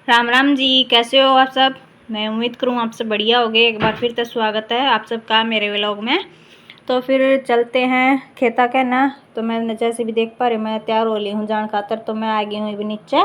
राम राम जी, कैसे हो आप सब। मैं उम्मीद करूँ आप सब बढ़िया होगे। एक बार फिर तो स्वागत है आप सबका मेरे व्लॉग में। तो फिर चलते हैं खेता का ना। तो मैं जैसे भी देख पा रही मैं तैयार हो ली हूँ जान खातर। तो मैं आ गई हूँ अभी नीचे।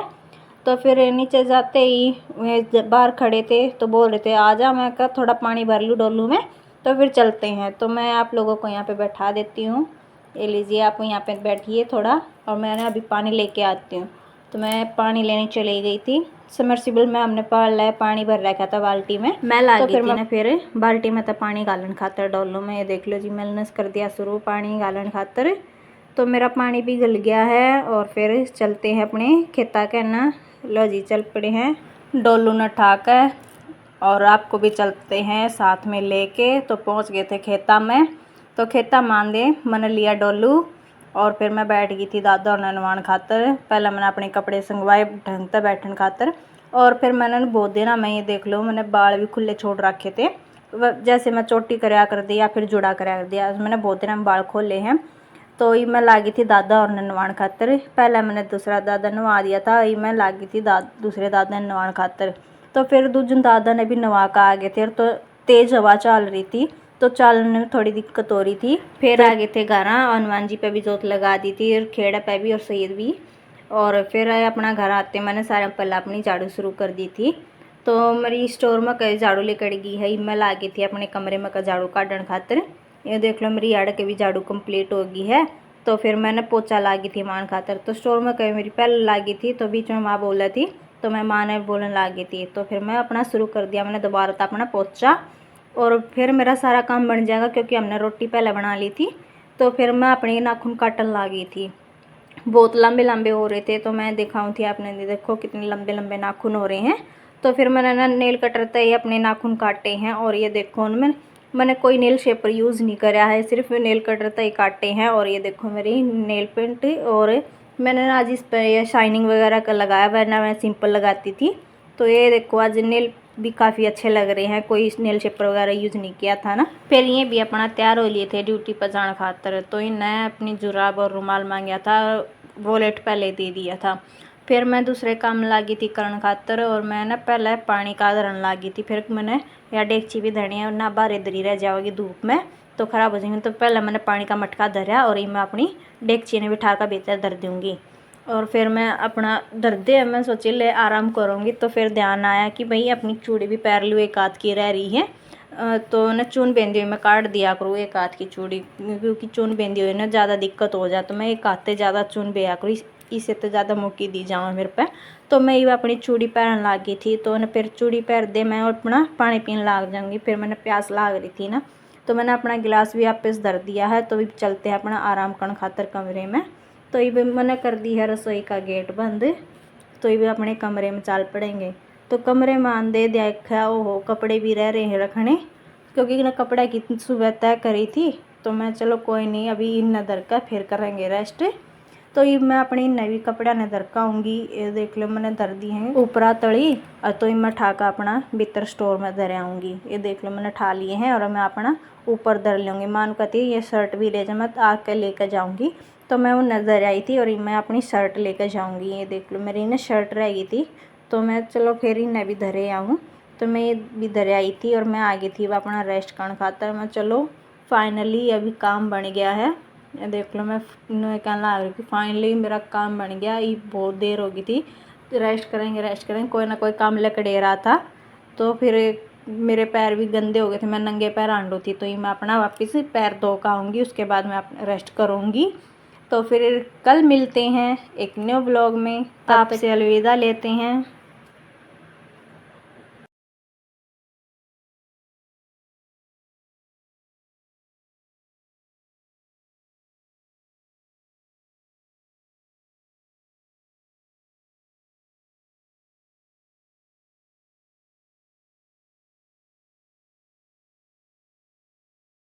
तो फिर नीचे जाते ही वे बाहर खड़े थे तो बोल रहे थे आ जा। मैं कहा थोड़ा पानी भर लूँ डोलू में। तो फिर चलते हैं। तो मैं आप लोगों को यहाँ पे बैठा देती हूँ। ये लीजिए आप यहाँ पे बैठिए थोड़ा, और मैंने अभी पानी लेके आती हूँ। तो मैं पानी लेने चली गई थी समरसिबल में। हमने पानी भर रखा था बाल्टी में। मैं ला गई थी ना फिर बाल्टी में तो पानी गालन खातर डोलू में। ये देख लो जी, मैंने कर दिया शुरू पानी गालन खातर। तो मेरा पानी भी गल गया है। और फिर चलते हैं अपने खेता के ना। लो जी चल पड़े हैं डोलू न ठाक है। और आपको भी चलते हैं साथ में लेके। तो पहुंच गए थे खेता में। तो खेता मान दे मैंने लिया डोलू। और फिर मैं बैठ गई थी दादा और ननवान खातर। पहले मैंने अपने कपड़े संगवाए ढंग से बैठन खातर। और फिर मैंने बहुत देना मैं ये देख लो मैंने बाल भी खुले छोड़ रखे थे। जैसे मैं चोटी कराया कर दी या फिर जुड़ा कराया कर दिया। मैंने बहुत देना में बाल खोले हैं। तो ये मैं लागी थी दादा और ननवान खातर। पहले मैंने दूसरा दादा नवा दिया था। ये मैं लागी थी दूसरे दादा ननवान खातर। तो फिर दूसरे दादा ने भी नवा का आ गए थे। तो तेज़ हवा चल रही थी तो चलने में थोड़ी दिक्कत हो रही थी। फिर आगे थे घर और हनुमान जी पे भी जोत लगा दी थी और खेड़ा पे भी और सैयद भी। और फिर अपना घर आते मैंने सारे पहले अपनी झाड़ू शुरू कर दी थी। तो मेरी स्टोर में कई झाड़ू लेकर गई है। मैं ला गई थी अपने कमरे में का झाड़ू काटन खातर। ये देख लो मेरी आड़ के भी झाड़ू कंप्लीट हो गई है। तो फिर मैंने पोछा लागी थी मान खातर। तो स्टोर में कहीं मेरी पहले लागी थी तो बीच में माँ बोला थी तो मैं माँ ने बोलने लागी थी। तो फिर मैं अपना शुरू कर दिया मैंने दोबारा था अपना पोछा। और फिर मेरा सारा काम बन जाएगा क्योंकि हमने रोटी पहले बना ली थी। तो फिर मैं अपने नाखून काटन लागी थी। बहुत लंबे लंबे हो रहे थे तो मैं दिखाऊँ थी आपने देखो कितने लंबे लंबे नाखून हो रहे हैं। तो फिर मैंने ना नेल कटर से अपने नाखून काटे हैं। और ये देखो उनमें मैंने कोई नेल शेपर यूज़ नहीं करा है, सिर्फ नेल कटर से ही काटे हैं। और ये देखो मेरी नेल पेंट। और मैंने आज इस पर ये शाइनिंग वगैरह का लगाया, वरना मैं सिंपल लगाती थी। तो ये देखो आज नेल भी काफ़ी अच्छे लग रहे हैं, कोई नेल शेपर वगैरह यूज़ नहीं किया था ना। फिर ये भी अपना तैयार हो लिए थे ड्यूटी पर जाने खातर। तो इन्हें अपनी जुराब और रुमाल मांगा था, वॉलेट पहले दे दिया था। फिर मैं दूसरे काम लागी थी करण खातर। और मैं ना पहले पानी का धरन लागी थी। फिर मैंने या डेगची भी धरनी है ना, बाहर इधर रह जाओगी धूप में तो ख़राब हो जाएंगे। तो पहले मैंने पानी का मटका धरा और ये मैं अपनी डेगची ने बिठा कर भीतर धर दूँगी। और फिर मैं अपना धर दे मैं सोची ले आराम करूँगी। तो फिर ध्यान आया कि भाई अपनी चूड़ी भी पैर लूँ, एक हाथ की रह रही है। तो ना चून बेंदी हुई मैं काट दिया करूँ एक हाथ की चूड़ी, क्योंकि चून बेंदी हुई ना ज़्यादा दिक्कत हो जाए। तो मैं एक हाथ से ज़्यादा चून बेया करूँ, इससे तो ज़्यादा मौकी दी जाऊँ मेरे पे। तो मैं ये अपनी चूड़ी पहन लागी थी। तो ना फिर चूड़ी पहन दे मैं अपना पानी पीने लाग जाऊँगी। फिर मैंने प्यास लाग रही थी ना, तो मैंने अपना गिलास भी वापस धर दिया है। तो भी चलते हैं अपना आराम करने खातर कमरे में। तो ये भी मैंने कर दी है रसोई का गेट बंद। तो ये भी अपने कमरे में चल पड़ेंगे। तो कमरे में आंदे देखा ओहो कपड़े भी रह रहे हैं रखने, क्योंकि ना कपड़े की सुबह तय करी थी। तो मैं चलो कोई नहीं अभी इन नदर का फिर करेंगे रेस्ट। तो ये मैं अपनी नवी कपड़ा ने धर काऊँगी। ये देख लो मैंने धर दी हैं ऊपरा तली। और तो ये मैं ठाका अपना भीतर स्टोर में धर आऊँगी। ये देख लो मैंने ठा लिए हैं और मैं अपना ऊपर धर लूँगी। मान कहती ये शर्ट भी ले जा मैं आके लेकर जाऊँगी। तो मैं वो नज़र आई थी और मैं अपनी शर्ट लेकर जाऊँगी। ये देख लो मेरी ना शर्ट रह गई थी। तो मैं चलो फिर इन्हें भी धरे आऊँ। तो मैं ये भी धरे आई थी और मैं आ गई थी अपना रेस्ट करने खातर। मैं चलो फाइनली अभी काम बन गया है। ये देख लो मैं कहने लग रही थी फाइनली मेरा काम बन गया। ये बहुत देर हो गई थी। तो रेस्ट करेंगे कोई ना कोई काम लेकर दे रहा था। तो फिर मेरे पैर भी गंदे हो गए थे, मैं नंगे पैर आंडू थी। तो ये मैं अपना वापस पैर धो कर आऊँगी, उसके बाद मैं रेस्ट करूँगी। तो फिर कल मिलते हैं एक न्यू ब्लॉग में। आपसे अलविदा लेते हैं।